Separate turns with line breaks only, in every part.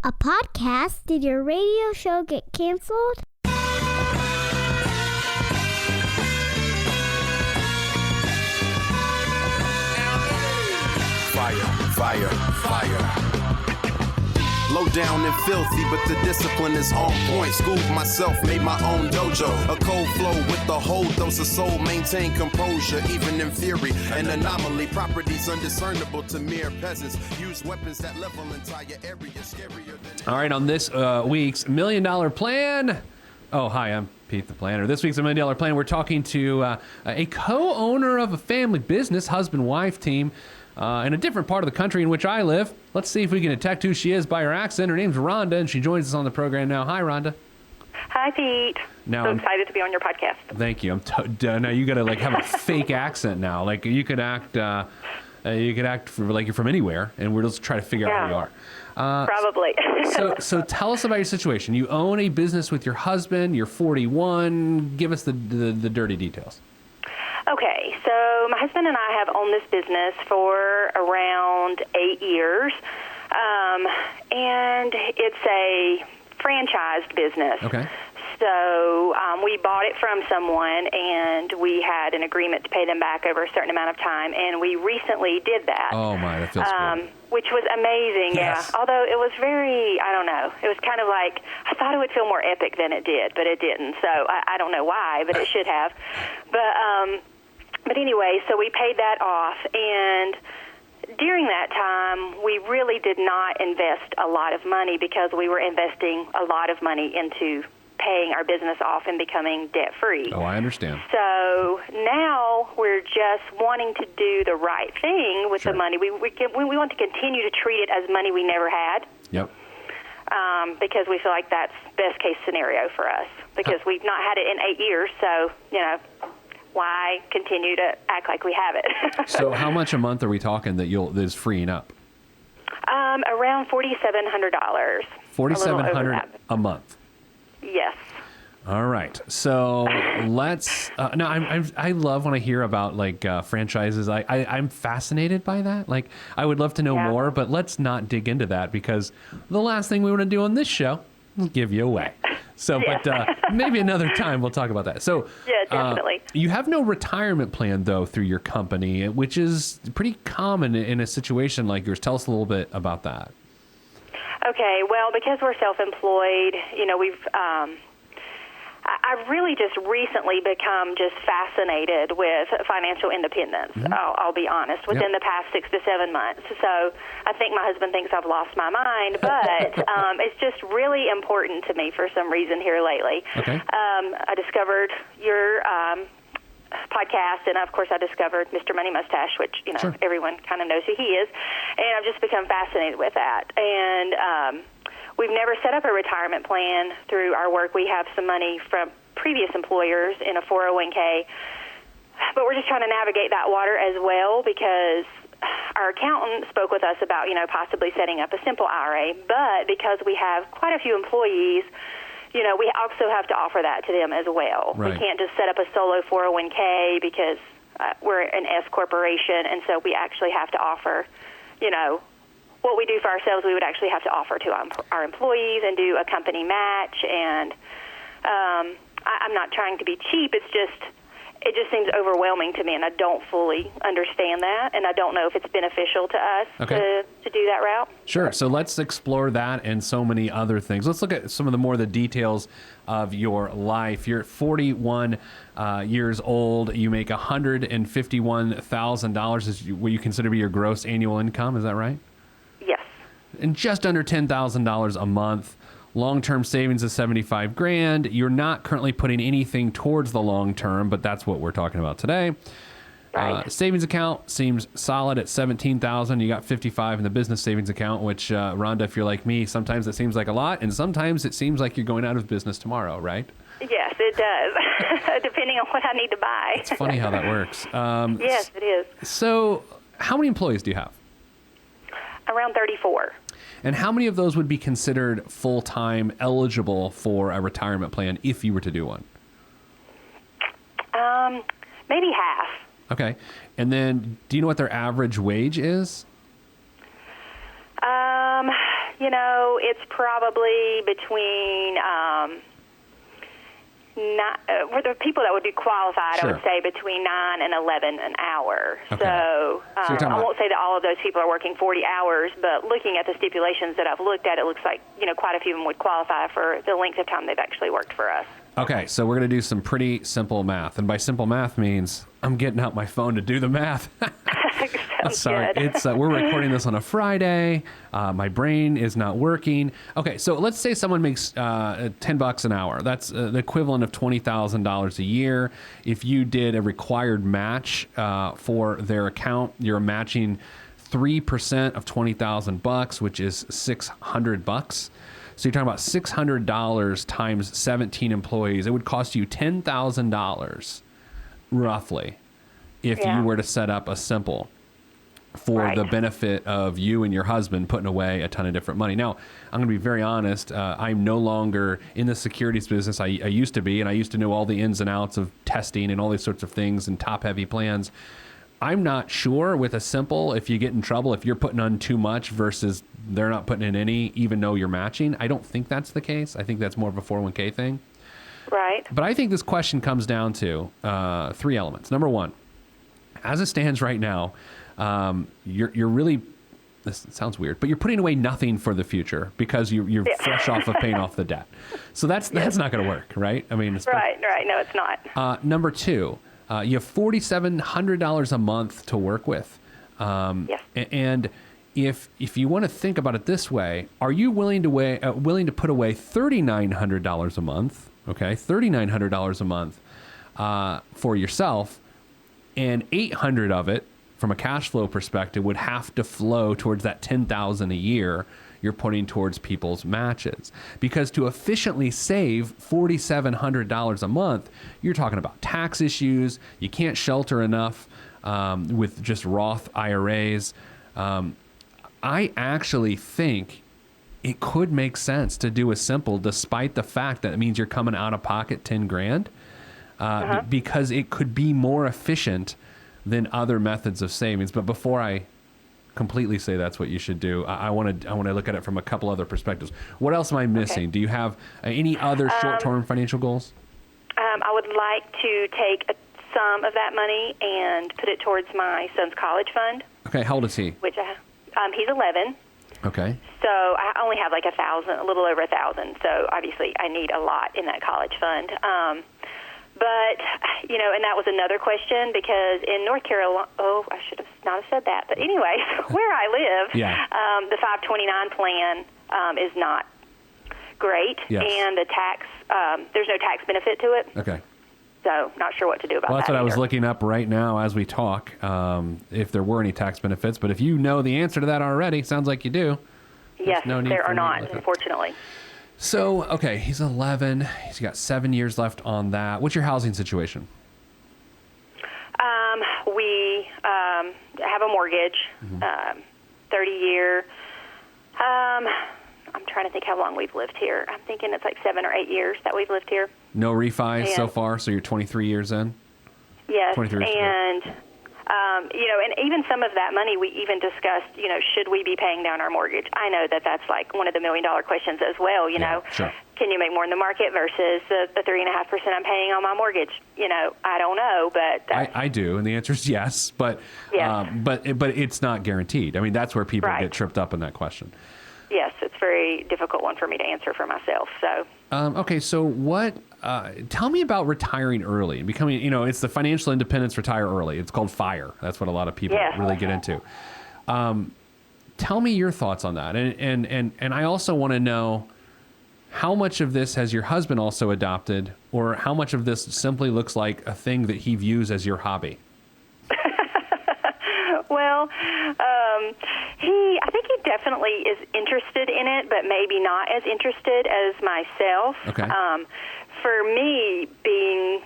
A podcast? Did your radio show get canceled?
Fire. Low down and filthy, but the discipline is on point. Schooled myself, made my own dojo. A cold flow with the whole dose of soul. Maintain composure, even in theory. An anomaly, properties undiscernible to mere peasants. Use weapons that level entire areas. Scarier than...
All right, on this week's $1 Million Plan. Oh, hi, I'm Pete the Planner. This week's $1 Million Plan, we're talking to a co-owner of a family business, husband-wife team, in a different part of the country in which I live. Let's see if we can detect who she is by her accent. Her name's Rhonda, and she joins us on the program now. Hi, Rhonda.
Hi, Pete.
Now,
so excited to be on your podcast.
Thank you. Now you got to have a fake accent now. Like you could act for, like you're from anywhere, and we'll just try to figure out who you are.
Probably.
So tell us about your situation. You own a business with your husband. You're 41. Give us the dirty details.
Okay, so my husband and I have owned this business for around 8 years, and it's a franchised business.
Okay.
So we bought it from someone, and we had an agreement to pay them back over a certain amount of time, and we recently did that.
Oh, my, that feels good.
Which was amazing,
yes.
Yeah. Although it was very, I don't know, it was kind of like, I thought it would feel more epic than it did, but it didn't. So I don't know why, but it should have. But anyway, so we paid that off, and during that time, we really did not invest a lot of money because we were investing a lot of money into paying our business off and becoming debt-free.
Oh, I understand.
So now we're just wanting to do the right thing with the money. We want to continue to treat it as money we never had.
Yep.
Because we feel like that's best-case scenario for us because we've not had it in 8 years, so, why continue to act like we have it?
So how much a month are we talking that is freeing up?
Around $4,700.
$4,700 a month.
Yes.
All right. So let's. No, I love when I hear about franchises. I'm fascinated by that. Like I would love to know more, but let's not dig into that because the last thing we want to do on this show is give you away. So, but maybe another time we'll talk about that. So,
yeah, definitely.
You have no retirement plan though through your company, which is pretty common in a situation like yours. Tell us a little bit about that.
Okay, well, because we're self-employed, we've I've really just recently become just fascinated with financial independence. Mm-hmm. I'll be honest, within the past 6 to 7 months. So I think my husband thinks I've lost my mind, but it's just really important to me for some reason here lately.
Okay.
I discovered your podcast, and of course I discovered Mr. Money Mustache, which everyone kind of knows who he is, and I've just become fascinated with that. And we've never set up a retirement plan through our work. We have some money from previous employers in a 401k, but we're just trying to navigate that water as well because our accountant spoke with us about possibly setting up a simple IRA, but because we have quite a few employees, we also have to offer that to them as well.
Right.
We can't just set up a solo 401k because we're an S corporation, and so we actually have to offer, what we do for ourselves, we would actually have to offer to our employees and do a company match. And I'm not trying to be cheap. It just seems overwhelming to me, and I don't fully understand that, and I don't know if it's beneficial to us to do that route.
Sure. So let's explore that and so many other things. Let's look at some of the details of your life. You're 41 years old. You make $151,000 is what you consider to be your gross annual income. Is that right?
Yes.
And just under $10,000 a month. Long-term savings is $75,000. You're not currently putting anything towards the long-term, but that's what we're talking about today.
Right.
Savings account seems solid at $17,000. You got $55,000 in the business savings account, which, Rhonda, if you're like me, sometimes it seems like a lot, and sometimes it seems like you're going out of business tomorrow, right?
Yes, it does, depending on what I need to buy.
It's funny how that works.
Yes, it is.
So how many employees do you have?
Around 34.
And how many of those would be considered full-time eligible for a retirement plan if you were to do one?
Maybe half.
Okay. And then do you know what their average wage is?
it's probably between for the people that would be qualified,
Sure.
I would say between 9 and 11 an hour.
Okay.
So
you're talking
I
about-
won't say that all of those people are working 40 hours, but looking at the stipulations that I've looked at, it looks like, quite a few of them would qualify for the length of time they've actually worked for us.
Okay, so we're going to do some pretty simple math. And by simple math means I'm getting out my phone to do the math. Sorry,
Good.
it's we're recording this on a Friday. My brain is not working. Okay, so let's say someone makes $10 an hour. That's the equivalent of $20,000 a year. If you did a required match for their account, you're matching 3% of $20,000, which is $600. So you're talking about $600 times 17 employees. It would cost you $10,000 roughly if you were to set up a simple for the benefit of you and your husband putting away a ton of different money. Now, I'm going to be very honest. I'm no longer in the securities business. I used to be, and I used to know all the ins and outs of testing and all these sorts of things and top-heavy plans. I'm not sure with a simple if you get in trouble if you're putting on too much versus they're not putting in any, even though you're matching. I don't think that's the case. I think that's more of a 401k thing.
Right.
But I think this question comes down to 3 elements. Number one, as it stands right now, you're really, this sounds weird, but you're putting away nothing for the future because you're fresh off of paying off the debt. So that's not going to work, right? I mean,
Right. No, it's not.
Number two, you have $4,700 a month to work with.
Yes.
And if you want to think about it this way, are you willing to put away $3,900 a month? Okay, $3,900 a month for yourself, and $800 of it, from a cash flow perspective, would have to flow towards that $10,000 a year you're putting towards people's matches. Because to efficiently save $4,700 a month, you're talking about tax issues. You can't shelter enough with just Roth IRAs. I actually think it could make sense to do a simple, despite the fact that it means you're coming out of pocket 10 grand, because it could be more efficient than other methods of savings. But before I completely say that's what you should do, I want to look at it from a couple other perspectives. What else am I missing?
Okay.
Do you have any other short-term financial goals?
I would like to take some of that money and put it towards my son's college fund.
Okay, how old is he?
Which he's 11.
Okay.
So I only have like $1,000, a little over $1,000. So obviously I need a lot in that college fund. But, and that was another question because in North Carolina, I should have not have said that. But anyway, where I live, the 529 plan is not great.
Yes.
And the tax, there's no tax benefit to it.
Okay.
So not sure what to do about that.
Well, that's what I was
either.
looking up right now as we talk, if there were any tax benefits. But if you know the answer to that already, sounds like you do.
Yes,
no need
there
for
are
me to
not,
look up.
unfortunately.
So, okay, he's 11. He's got 7 years left on that. What's your housing situation?
We have a mortgage, 30-year. I'm trying to think how long we've lived here. I'm thinking it's like 7 or 8 years that we've lived here.
No refi so
And-
far, so you're 23 years in?
Yes,
23 years,
and and even some of that money we even discussed, should we be paying down our mortgage? I know that that's like one of the $1 million questions as well,
Sure.
Can you make more in the market versus the 3.5% I'm paying on my mortgage? I don't know, but
I do, and the answer is yes, but
Yes.
but it's not guaranteed. I mean, that's where people
Right.
get tripped up in that question.
yes, it's a very difficult one for me to answer for myself. So
Okay, so what? Tell me about retiring early and becoming. It's the financial independence, retire early. It's called FIRE. That's what a lot of people
Yes.
really get into. Tell me your thoughts on that, and I also want to know how much of this has your husband also adopted, or how much of this simply looks like a thing that he views as your hobby.
Well, I think he definitely is interested in it, but maybe not as interested as myself.
Okay.
For me, being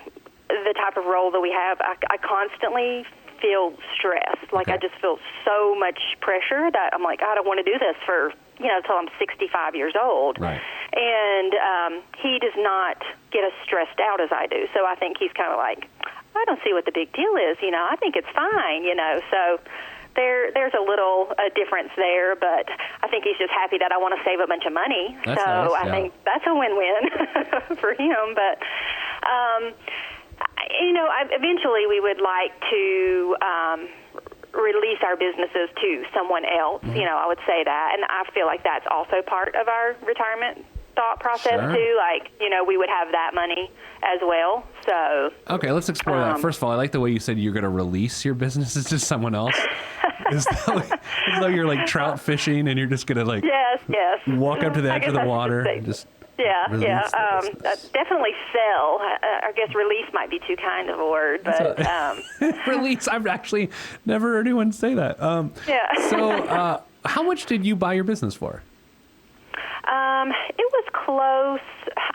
the type of role that we have, I constantly feel stressed. Like
Okay.
I just feel so much pressure that I'm like, I don't want to do this for, until I'm 65 years old.
Right.
And he does not get as stressed out as I do. So I think he's kind of like, I don't see what the big deal is. I think it's fine, So there's a little difference there, but I think he's just happy that I want to save a bunch of money.
That's
so
nice,
I think that's a win-win for him. But eventually we would like to release our businesses to someone else.
Mm-hmm.
I would say that, and I feel like that's also part of our retirement thought process too. Like, we would have that money as well. So
okay, let's explore that. First of all, I like the way you said you're going to release your businesses to someone else. Is that as though you're like trout fishing and you're just going to
yes
walk up to the edge of the water and just
definitely sell. I guess release might be too kind of a word, but
release. I've actually never heard anyone say that. So how much did you buy your business for?
It was close.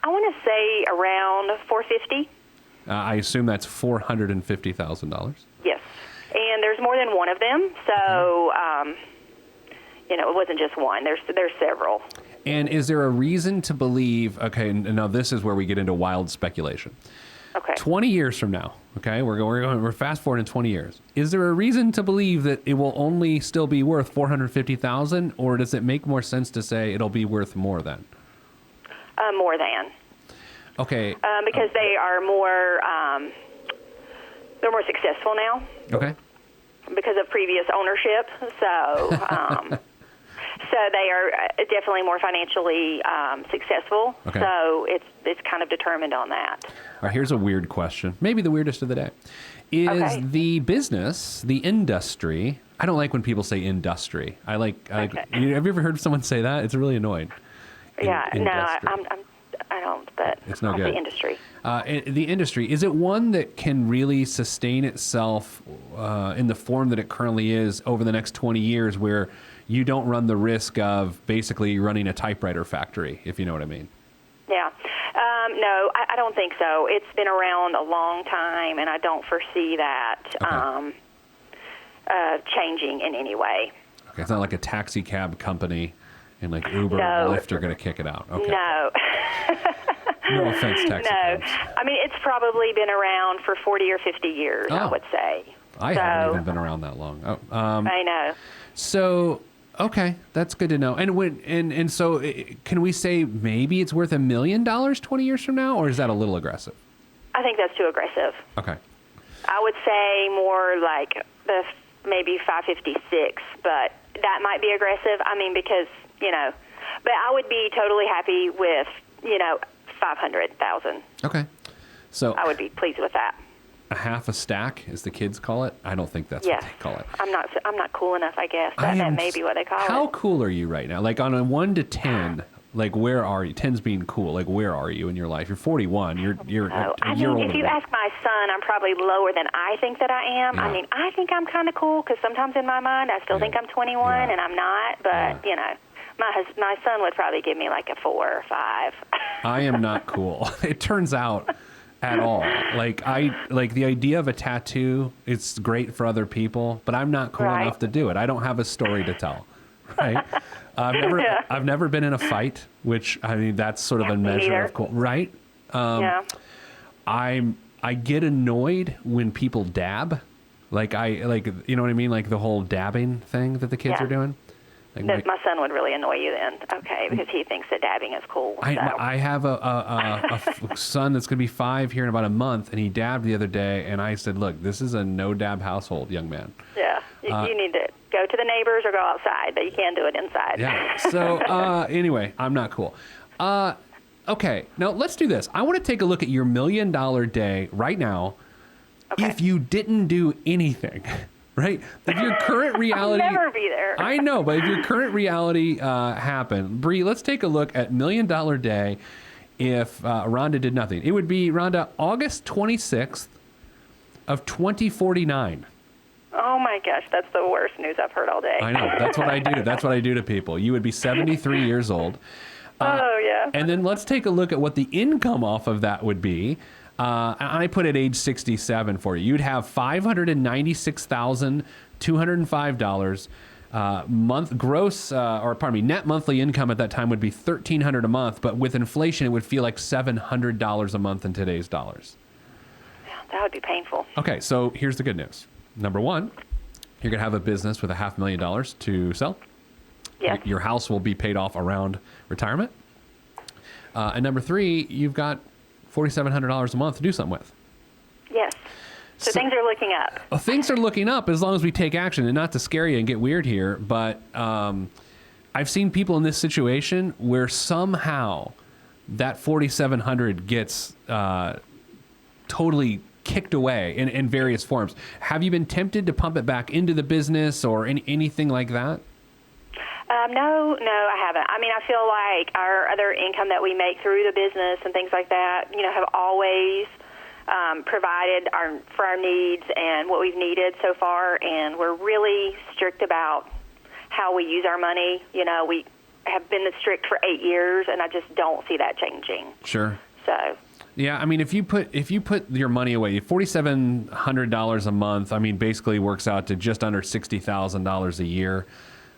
I want to say around $450.
I assume that's $450,000.
Yes, and there's more than one of them, so it wasn't just one. There's several.
And is there a reason to believe? Okay, now this is where we get into wild speculation.
Okay.
20 years from now, okay, we're fast forwarding 20 years. Is there a reason to believe that it will only still be worth $450,000, or does it make more sense to say it'll be worth more than?
More than.
Okay.
Because they are more, they're more successful now.
Okay.
Because of previous ownership, so. So they are definitely more financially successful.
Okay.
So it's kind of determined on that.
All right, here's a weird question, maybe the weirdest of the day. Is the business, the industry? I don't like when people say industry. I like. Have you ever heard someone say that? It's really annoying.
I don't. But
it's no
I'll
good.
say industry.
The industry, is it one that can really sustain itself in the form that it currently is over the next 20 years, where you don't run the risk of basically running a typewriter factory, if you know what I mean?
Yeah. No, I don't think so. It's been around a long time, and I don't foresee that changing in any way.
Okay, it's not like a taxi cab company and like Uber and Lyft are going to kick it out. Okay.
No.
No offense, taxi cabs.
I mean, it's probably been around for 40 or 50 years, I would say.
I haven't even been around that long.
I know.
So, okay, that's good to know. And so, can we say maybe it's worth $1 million 20 years from now, or is that a little aggressive?
I think that's too aggressive.
Okay.
I would say more like maybe 556, but that might be aggressive. I mean, because but I would be totally happy with 500,000.
Okay. So
I would be pleased with that.
A half a stack, as the kids call it. I don't think that's what they call it.
I'm not cool enough, I guess. That may be what they call it.
How cool are you right now? Like on a 1 to 10, like where are you? 10's being cool. Like where are you in your life? You're 41. You're a year older.
If you ask my son, I'm probably lower than I think that I am.
Yeah.
I mean, I think I'm kind of cool because sometimes in my mind I still think I'm 21 and I'm not. But my son would probably give me like a 4 or 5.
I am not cool. It turns out. At all. Like the idea of a tattoo, it's great for other people, but I'm not cool enough to do it. I don't have a story to tell. Right? I've never been in a fight, which I mean that's sort of a measure of cool, right? I get annoyed when people dab. Like you know what I mean? Like the whole dabbing thing that the kids are doing. Like
my son would really annoy you then, because he thinks that dabbing is cool.
I have a son that's going to be 5 here in about a month, and he dabbed the other day, and I said, look, this is a no-dab household, young man.
Yeah, you need to go to the neighbors or go outside, but you can't do it inside.
Yeah, so anyway, I'm not cool. Okay, now let's do this. I want to take a look at your $1 million day right now if you didn't do anything. Right? If your current reality...
I'll never be there.
I know, but if your current reality happened, Bree, let's take a look at $1 Million Day if Rhonda did nothing. It would be, Rhonda, August 26th of 2049.
Oh my gosh, that's the worst news I've heard all day.
I know. That's what I do. That's what I do to people. You would be 73 years old.
Oh, yeah.
And then let's take a look at what the income off of that would be. I put at age 67 for you. You'd have $596,205 net monthly income at that time would be $1,300 a month, but with inflation, it would feel like $700 a month in today's dollars.
That would be painful.
Okay, so here's the good news. Number one, You're going to have a business with $500,000 to sell.
Yes.
Your house will be paid off around retirement. And number 3, you've got $4,700 a month to do something with.
Yes. So things are looking up.
Well, things are looking up as long as we take action. And not to scare you and get weird here, but I've seen people in this situation where somehow that $4,700 gets totally kicked away in various forms. Have you been tempted to pump it back into the business or anything like that?
No, I haven't. I mean, I feel like our other income that we make through the business and things like that, have always provided for our needs and what we've needed so far, and we're really strict about how we use our money. We have been strict for 8 years, and I just don't see that changing.
Sure.
So.
Yeah, I mean, if you put your money away, $4,700 a month, I mean, basically works out to just under $60,000 a year.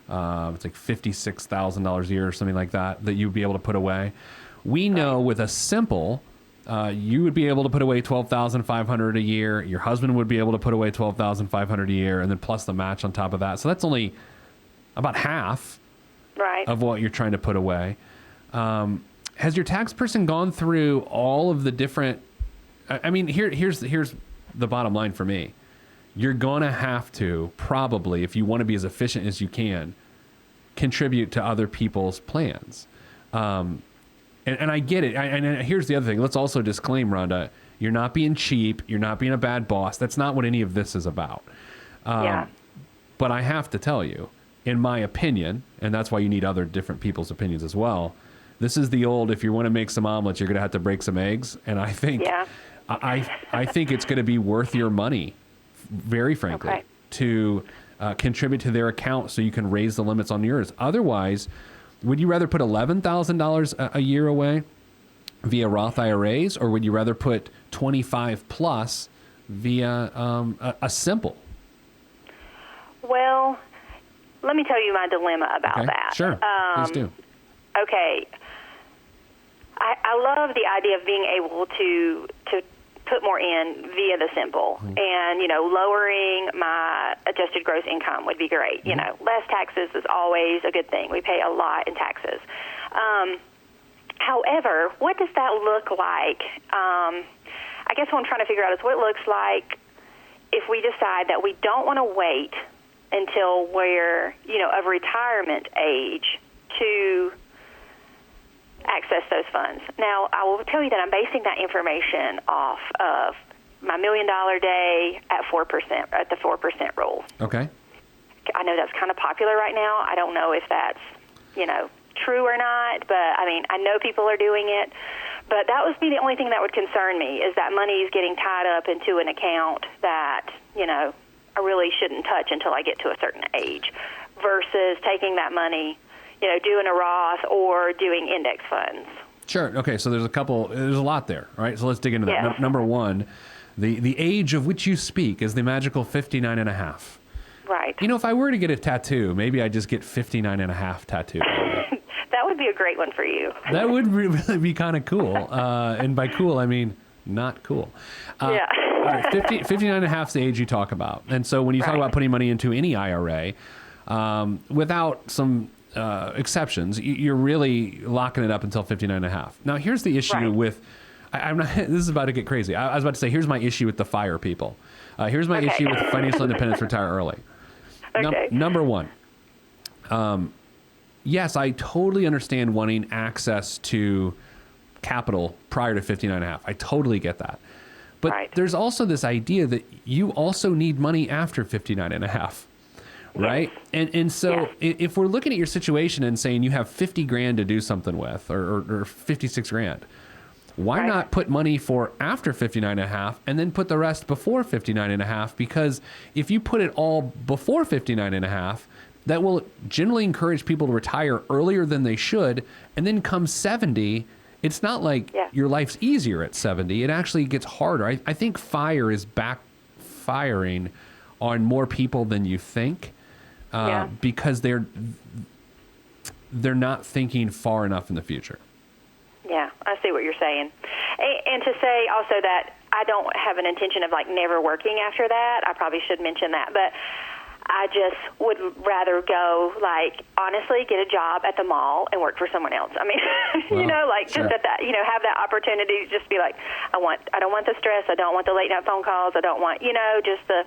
It's like $56,000 a year or something like that you'd be able to put away. We know with a simple, you would be able to put away $12,500 a year. Your husband would be able to put away $12,500 a year, and then plus the match on top of that. So that's only about half of what you're trying to put away. Has your tax person gone through all of the different? I mean, here's the bottom line for me. You're going to have to probably, if you want to be as efficient as you can, contribute to other people's plans. And I get it. And here's the other thing. Let's also disclaim, Rhonda, you're not being cheap. You're not being a bad boss. That's not what any of this is about. But I have to tell you, in my opinion, and that's why you need other different people's opinions as well, this is the old, if you want to make some omelets, you're going to have to break some eggs. And I think, I think it's going to be worth your money, very frankly, to contribute to their account so you can raise the limits on yours. Otherwise, would you rather put $11,000 a year away via Roth IRAs, or would you rather put 25 plus via a simple?
Well, let me tell you my dilemma about that.
Sure, please do.
Okay. I love the idea of being able to put more in via the simple, and lowering my adjusted gross income would be great. Less taxes is always a good thing. We pay a lot in taxes. However, what does that look like? I guess what I'm trying to figure out is what it looks like if we decide that we don't want to wait until we're of retirement age to access those funds. Now, I will tell you that I'm basing that information off of my $1 million day at 4%, at the 4% rule.
Okay.
I know that's kind of popular right now. I don't know if that's, true or not, but I mean, I know people are doing it. But that would be the only thing that would concern me, is that money is getting tied up into an account that, I really shouldn't touch until I get to a certain age, versus taking that money, doing a Roth or doing index funds.
Sure. Okay. So there's a lot there, right? So let's dig into that. Number one, the age of which you speak is the magical 59 and a half.
Right.
If I were to get a tattoo, maybe I just get 59 and a half tattooed.
That would be a great one for you.
That would really be kind of cool. And by cool, I mean not cool. All right, 59 and a half is the age you talk about. And so when you talk about putting money into any IRA, without some exceptions, you're really locking it up until 59 and a half. Now, here's the issue with, I'm not, this is about to get crazy. I was about to say, here's my issue with the FIRE people. Here's my issue with financial independence, retire early. Number one, yes, I totally understand wanting access to capital prior to 59 and a half. I totally get that. But there's also this idea that you also need money after 59 and a half. Right. And so if we're looking at your situation and saying you have 50 grand to do something with, or 56 grand, why not put money for after 59 and a half and then put the rest before 59 and a half? Because if you put it all before 59 and a half, that will generally encourage people to retire earlier than they should. And then come 70, it's not like your life's easier at 70. It actually gets harder. I think FIRE is backfiring on more people than you think. Because they're not thinking far enough in the future.
Yeah, I see what you're saying. And to say also that I don't have an intention of never working after that, I probably should mention that. But I just would rather go, like, honestly, get a job at the mall and work for someone else. I mean,
Well,
you know, like,
sure.
just at that, you know, have that opportunity to just be like, I don't want the stress. I don't want the late night phone calls. I don't want, you know, just the.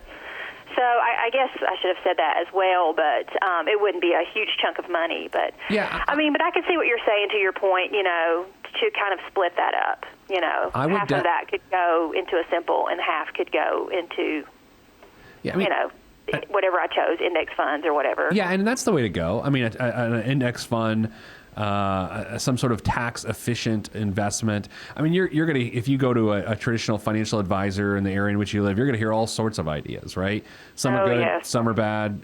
So I guess I should have said that as well, but it wouldn't be a huge chunk of money. But
Yeah,
I mean, but I can see what you're saying to your point, you know, to kind of split that up. You know,
I would
half of that could go into a simple and half could go into,
Yeah, I mean,
you know, whatever I chose, index funds or whatever.
yeah, and that's the way to go. I mean, an index fund, some sort of tax efficient investment. I mean, you're gonna, if you go to a traditional financial advisor in the area in which you live, you're gonna hear all sorts of ideas, right? Some are good,
yes.
some are bad.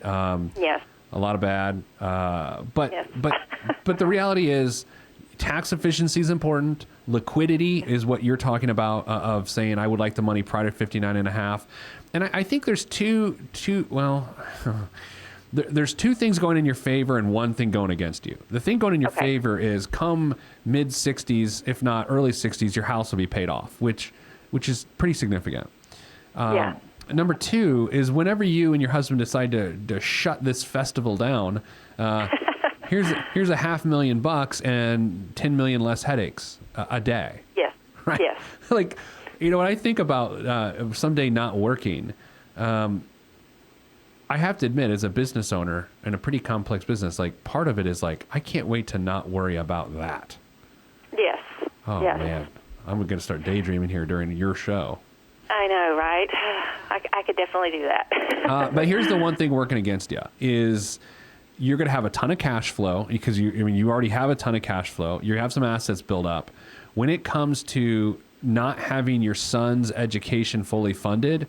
Yes.
A lot of bad. But
Yes.
but the reality is, tax efficiency is important. Liquidity is what you're talking about, of saying I would like the money prior to 59 and a half. And I think there's there's two things going in your favor and one thing going against you. The thing going in your favor is come mid 60s, if not early 60s, your house will be paid off, which is pretty significant.
Yeah.
Number two is whenever you and your husband decide to shut this festival down, here's $500,000 and 10 million less headaches a day.
Yes.
Right?
Yes.
Like, you know, when I think about someday not working, I have to admit, as a business owner in a pretty complex business, like part of it is like, I can't wait to not worry about that.
Yes.
Oh,
yes.
man. I'm going to start daydreaming here during your show.
I know, right? I could definitely do that.
But here's the one thing working against you is you're going to have a ton of cash flow because you already have a ton of cash flow. You have some assets built up. When it comes to not having your son's education fully funded,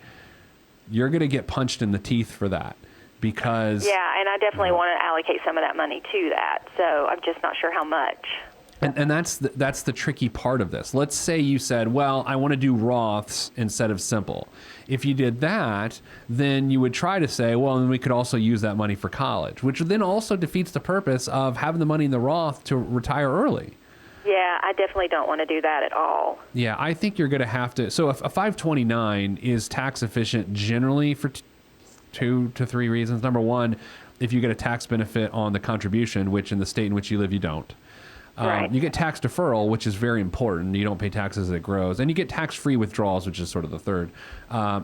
you're going to get punched in the teeth for that because...
Yeah, and I definitely want to allocate some of that money to that, so I'm just not sure how much.
And that's the tricky part of this. Let's say you said, well, I want to do Roths instead of simple. If you did that, then you would try to say, well, then we could also use that money for college, which then also defeats the purpose of having the money in the Roth to retire early.
Yeah, I definitely don't want to do that at all.
Yeah, I think you're going to have to. So if a 529 is tax efficient generally for 2 to 3 reasons. Number one, if you get a tax benefit on the contribution, which in the state in which you live, you don't.
Right.
You get tax deferral, which is very important. You don't pay taxes as it grows. And you get tax-free withdrawals, which is sort of the third,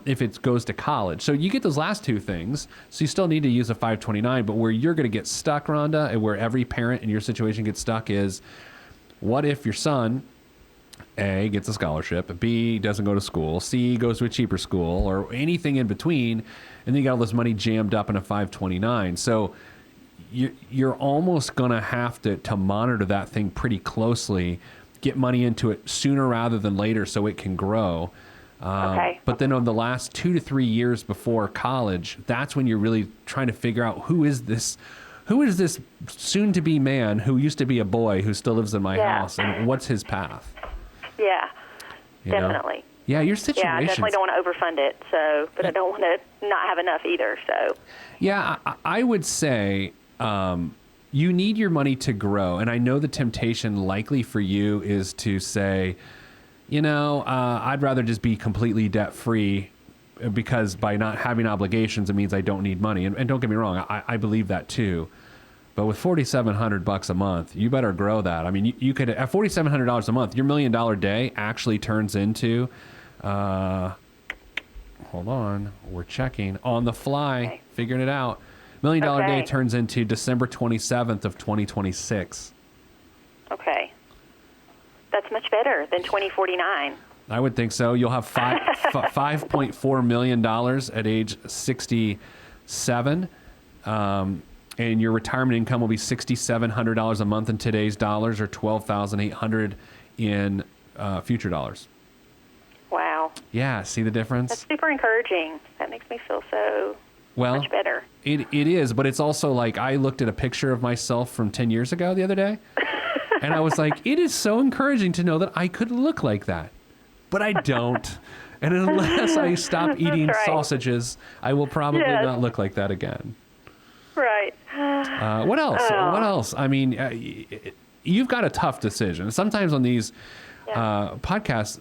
if it goes to college. So you get those last two things. So you still need to use a 529. But where you're going to get stuck, Rhonda, and where every parent in your situation gets stuck is, what if your son, A, gets a scholarship, B, doesn't go to school, C, goes to a cheaper school, or anything in between, and then you got all this money jammed up in a 529. So you're almost going to have to monitor that thing pretty closely, get money into it sooner rather than later so it can grow.
Okay.
But then on the last 2 to 3 years before college, that's when you're really trying to figure out who is this soon-to-be man who used to be a boy who still lives in my house, and what's his path?
Yeah,
You know?
Definitely.
Yeah, your situation.
Yeah, I definitely don't want to overfund it, but I don't want to not have enough either. So.
Yeah, I would say you need your money to grow. And I know the temptation likely for you is to say, I'd rather just be completely debt-free because by not having obligations, it means I don't need money. And don't get me wrong, I believe that too. But with $4,700 a month, you better grow that. I mean, you could, at $4,700 a month, your $1 million day actually turns into, hold on, we're checking on the fly, figuring it out. $1 million day turns into December 27th of 2026.
Okay. That's much better than 2049.
I would think so. You'll have $5.4 million at age 67. And your retirement income will be $6,700 a month in today's dollars, or $12,800 in future dollars.
Wow.
Yeah, see the difference?
That's super encouraging. That makes me feel so much better.
It is, but it's also like I looked at a picture of myself from 10 years ago the other day, and I was like, it is so encouraging to know that I could look like that, but I don't. And unless I stop eating sausages, I will probably not look like that again.
Right.
What else? What else? I mean, you've got a tough decision. Sometimes on these podcasts,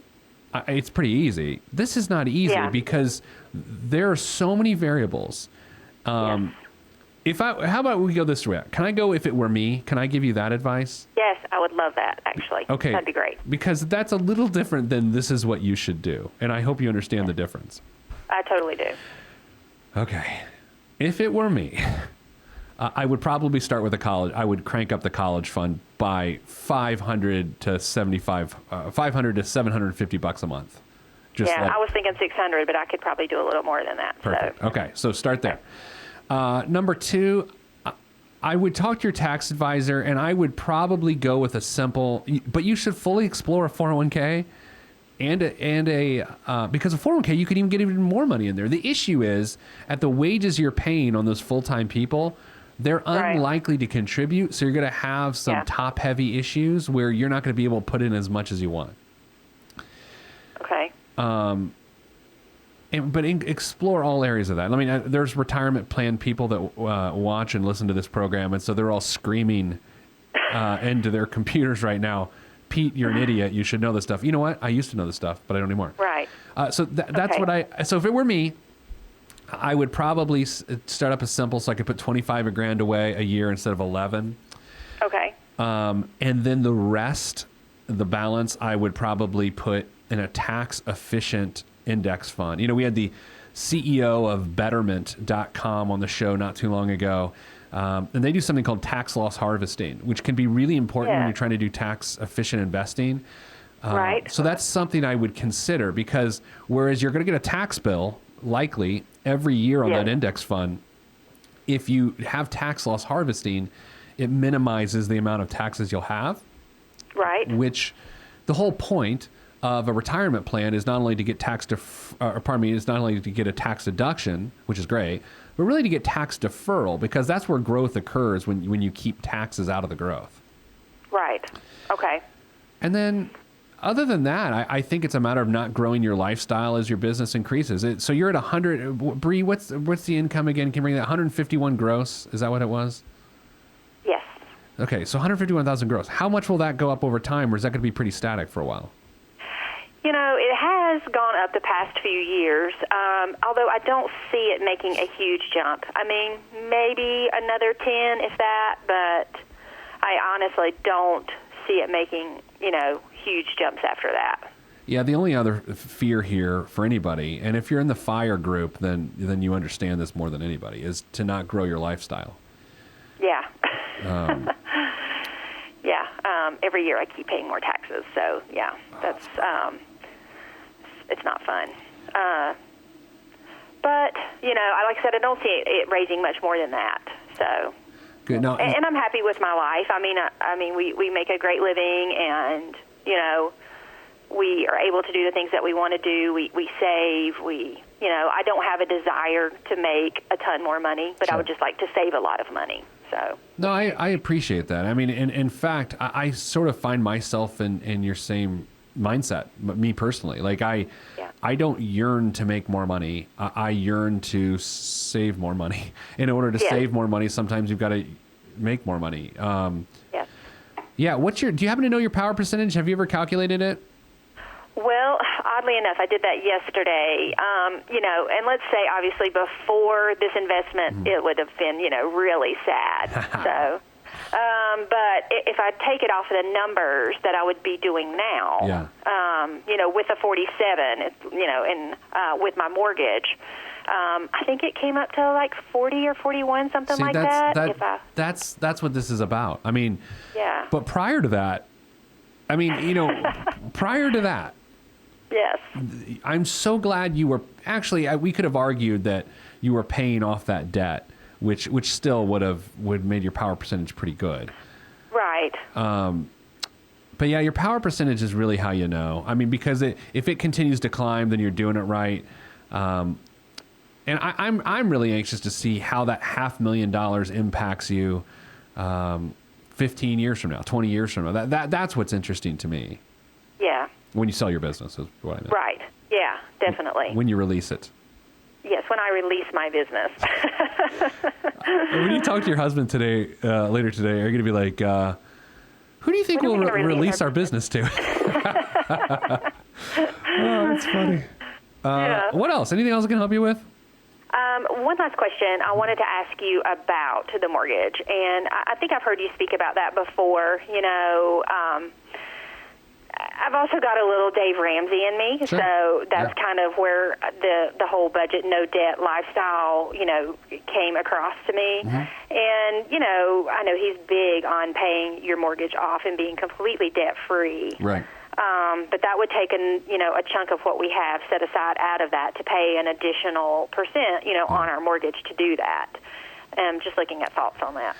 it's pretty easy. This is not easy because there are so many variables.
Yes.
How about we go this way? Can I go if it were me? Can I give you that advice?
Yes, I would love that, actually.
Okay.
That'd be great.
Because that's a little different than this is what you should do. And I hope you understand the difference.
I totally do.
Okay. If it were me, I would probably start with a college. I would crank up the college fund by $500 to $750 a month.
I was thinking 600, but I could probably do a little more than that.
Perfect.
So.
Okay, so start there. Number two, I would talk to your tax advisor, and I would probably go with a simple. But you should fully explore a 401k, and a because a 401k you could even get even more money in there. The issue is at the wages you're paying on those full-time people, they're unlikely to contribute, so you're going to have some top-heavy issues where you're not going to be able to put in as much as you want.
Okay.
Explore all areas of that. I mean, there's retirement plan people that watch and listen to this program, and so they're all screaming into their computers right now. Pete, you're an idiot. You should know this stuff. You know what? I used to know this stuff, but I don't anymore.
Right.
So that's what So if it were me, I would probably start up a simple, so I could put $25,000 away a year instead of 11.
Okay.
And then the rest, the balance, I would probably put in a tax efficient index fund. You know, we had the CEO of Betterment.com on the show not too long ago. And they do something called tax loss harvesting, which can be really important when you're trying to do tax efficient investing.
Right.
So that's something I would consider, because whereas you're going to get a tax bill likely every year on that index fund, if you have tax loss harvesting, it minimizes the amount of taxes you'll have.
Right.
Which the whole point of a retirement plan is not only to get is not only to get a tax deduction, which is great, but really to get tax deferral, because that's where growth occurs when you keep taxes out of the growth.
Right. Okay.
And then other than that, I think it's a matter of not growing your lifestyle as your business increases. So you're at 100. Bree, what's the income again? Can you bring that 151 gross? Is that what it was?
Yes.
Okay, so 151,000 gross. How much will that go up over time, or is that going to be pretty static for a while?
You know, it has gone up the past few years, although I don't see it making a huge jump. I mean, maybe another 10, if that, but I honestly don't see it making, huge jumps after that.
Yeah, the only other fear here for anybody, and if you're in the FIRE group, then you understand this more than anybody, is to not grow your lifestyle.
Yeah. Every year I keep paying more taxes, so yeah, that's it's not fun. But like I said, I don't see it raising much more than that. So
good. Now,
and I'm happy with my life. I mean, we make a great living, and we are able to do the things that we want to do. We save. I don't have a desire to make a ton more money, but I would just like to save a lot of money. So.
No, I appreciate that. I mean, in fact, I sort of find myself in your same mindset, me personally. Like I don't yearn to make more money. I yearn to save more money. In order to save more money, sometimes you've got to make more money.
Yes.
Yeah. Do you happen to know your power percentage? Have you ever calculated it?
Well, oddly enough, I did that yesterday. And let's say, obviously, before this investment, it would have been, really sad. So, but if I take it off of the numbers that I would be doing now, with a 47, with my mortgage, I think it came up to like 40 or 41, something like that.
That's what this is about. I mean,
yeah.
But prior to that,
Yes.
I'm so glad you were we could have argued that you were paying off that debt, which still would made your power percentage pretty good.
Right.
But yeah, your power percentage is really how you know. I mean, because if it continues to climb, then you're doing it right. And I'm really anxious to see how that $500,000 impacts you 15 years from now, 20 years from now. That's what's interesting to me.
Yeah.
When you sell your business is what I meant.
Right. Yeah, definitely.
When you release it.
Yes, when I release my business.
When you talk to your husband today, later today, are you going to be like, who do you think we'll release our business to? Oh, that's funny. What else? Anything else I can help you with?
One last question I wanted to ask you about the mortgage, and I think I've heard you speak about that before. I've also got a little Dave Ramsey in me,
Sure.
so that's kind of where the whole budget, no debt lifestyle, came across to me.
Mm-hmm.
And, I know he's big on paying your mortgage off and being completely debt-free.
Right.
But that would take a chunk of what we have set aside out of that to pay an additional percent, on our mortgage to do that. Just looking at thoughts on that.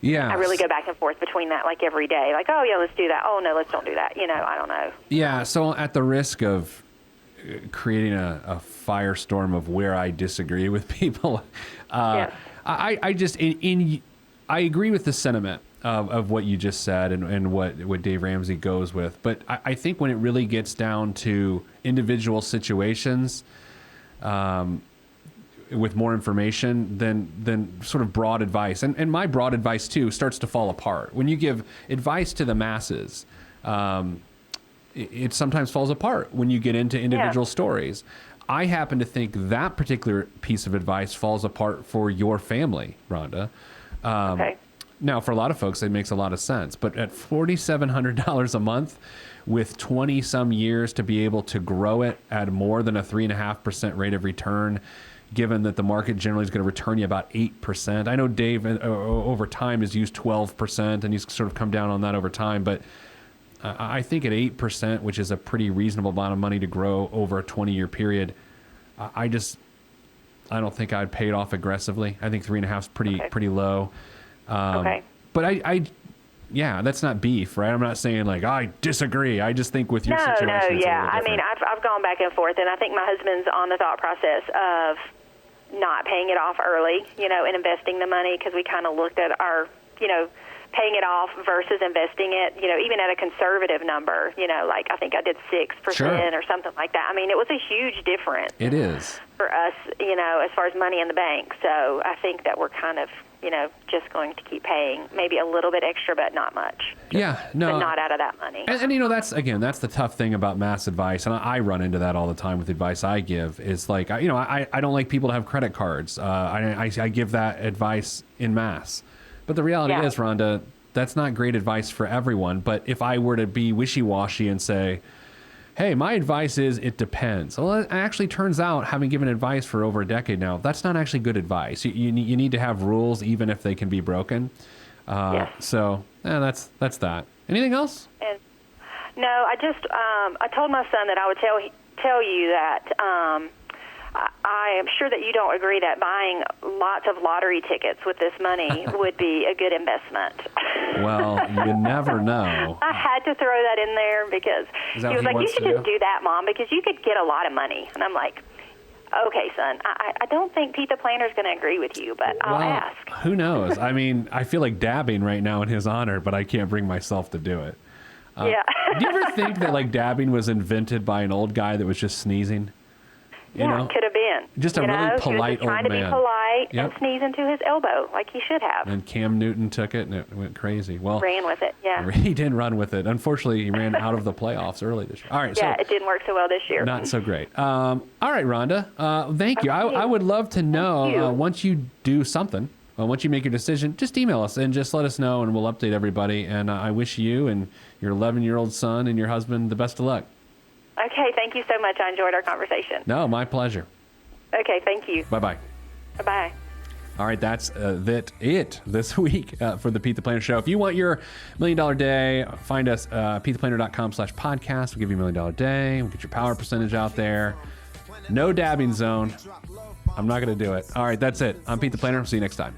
Yeah.
I really go back and forth between that like every day. Like, oh, yeah, let's do that. Oh, no, let's don't do that. I don't know.
Yeah, so at the risk of creating a firestorm of where I disagree with people,
Yes.
I just, I agree with the sentiment of what you just said and what Dave Ramsey goes with. But I think when it really gets down to individual situations, with more information than sort of broad advice. And my broad advice, too, starts to fall apart. When you give advice to the masses, it sometimes falls apart when you get into individual stories. I happen to think that particular piece of advice falls apart for your family, Rhonda.
Okay.
Now, for a lot of folks, it makes a lot of sense. But at $4,700 a month with 20-some years to be able to grow it at more than a 3.5% rate of return, given that the market generally is going to return you about 8%. I know Dave over time has used 12%, and he's sort of come down on that over time. But I think at 8%, which is a pretty reasonable amount of money to grow over a 20-year period, I don't think I'd pay it off aggressively. I think 3.5 is pretty low.
Okay.
But yeah, that's not beef, right? I'm not saying like I disagree. I just think with your situation, it's a little different.
I mean, I've gone back and forth, and I think my husband's on the thought process of not paying it off early, and investing the money, because we kind of looked at our, paying it off versus investing it, even at a conservative number, like I think I did 6% or something like that. I mean, it was a huge difference.
It is.
For us, as far as money in the bank. So I think that we're kind of, just going to keep paying maybe a little bit extra, but not much.
Yeah, no.
But not out of that money.
And that's the tough thing about mass advice. And I run into that all the time with advice I give. Is like, I don't like people to have credit cards. I give that advice in mass. But the reality is, Rhonda, that's not great advice for everyone. But if I were to be wishy-washy and say, hey, my advice is it depends. Well, it actually turns out, having given advice for over a decade now, that's not actually good advice. You need to have rules, even if they can be broken. So that's that. Anything else?
No, I just I told my son that I would tell you that I am sure that you don't agree that buying lots of lottery tickets with this money would be a good investment.
Well, you never know.
I had to throw that in there because he was like, you should just do that, Mom, because you could get a lot of money. And I'm like, okay, son, I don't think Pete the Planner's going to agree with you, but I'll ask.
Who knows? I mean, I feel like dabbing right now in his honor, but I can't bring myself to do it.
Yeah.
Do you ever think that like dabbing was invented by an old guy that was just sneezing?
It could have been.
Just a really polite old man.
Trying to be polite and sneeze into his elbow like he should have.
And Cam Newton took it and it went crazy. Well,
ran with it,
He did run with it. Unfortunately, he ran out of the playoffs early this year. All right,
it didn't work so well this year.
Not so great. All right, Rhonda. Thank you. I would love to know once you do something, once you make your decision, just email us and just let us know, and we'll update everybody. And I wish you and your 11-year-old son and your husband the best of luck.
Okay, thank you so much. I enjoyed our conversation.
No, my pleasure.
Okay, thank you.
Bye-bye.
Bye-bye.
All right, that's it this week for the Pete the Planner Show. If you want your $1 Million Day, find us PeteThePlanner.com/podcast. We'll give you $1 Million Day. We'll get your power percentage out there. No dabbing zone. I'm not going to do it. All right, that's it. I'm Pete the Planner. See you next time.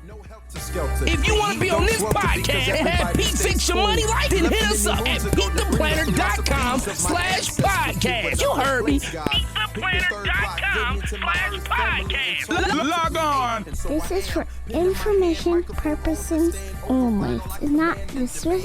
If you want to be on this podcast and have Pete fix your money life, then hit us up at PeteThePlanner.com/podcast. You heard me. PeteThePlanner.com/podcast. Log on.
This is for information purposes only. It's not the Swiss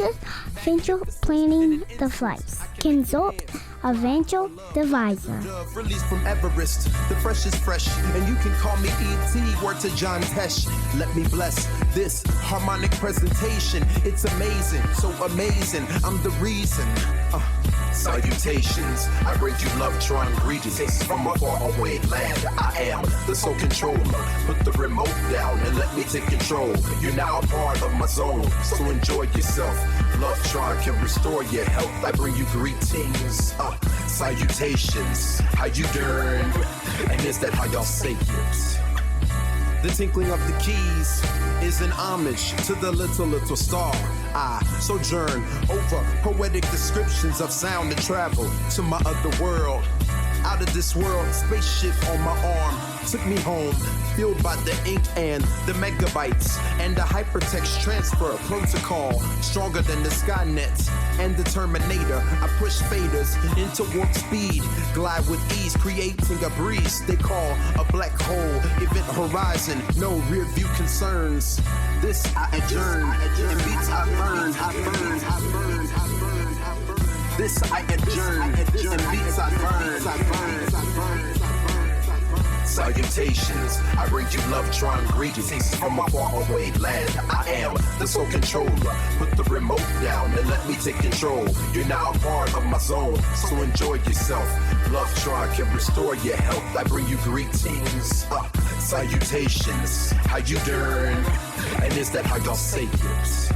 financial planning device. Consult a financial advisor.
Released from Everest, the fresh is fresh, and you can call me E.T. Word to John Tesh. Let me bless this harmonic presentation. It's amazing, so amazing. I'm the reason. So Salutations, I bring you love, trying greetings from a faraway land. I am the sole controller. Put the remote down and let me take control. You're now a part of my zone, so enjoy yourself. Love Tron can restore your health. I bring you greetings, salutations. How you doing? And is that how y'all say it? The tinkling of the keys is an homage to the little star. I sojourn over poetic descriptions of sound and travel to my other world. Out of this world, spaceship on my arm took me home, fueled by the ink and the megabytes and the hypertext transfer protocol, stronger than the Skynet and the Terminator. I push faders into warp speed, glide with ease, creating a breeze they call a black hole. Event horizon, no rear view concerns. This I adjourn, and beats I burn. This I adjourn, and beats I burn. Salutations, I bring you love, trying greetings from a faraway land. I am the sole controller. Put the remote down and let me take control. You're now a part of my zone, so enjoy yourself. Love Tron can restore your health. I bring you greetings, salutations. How you doing? And is that how y'all say it?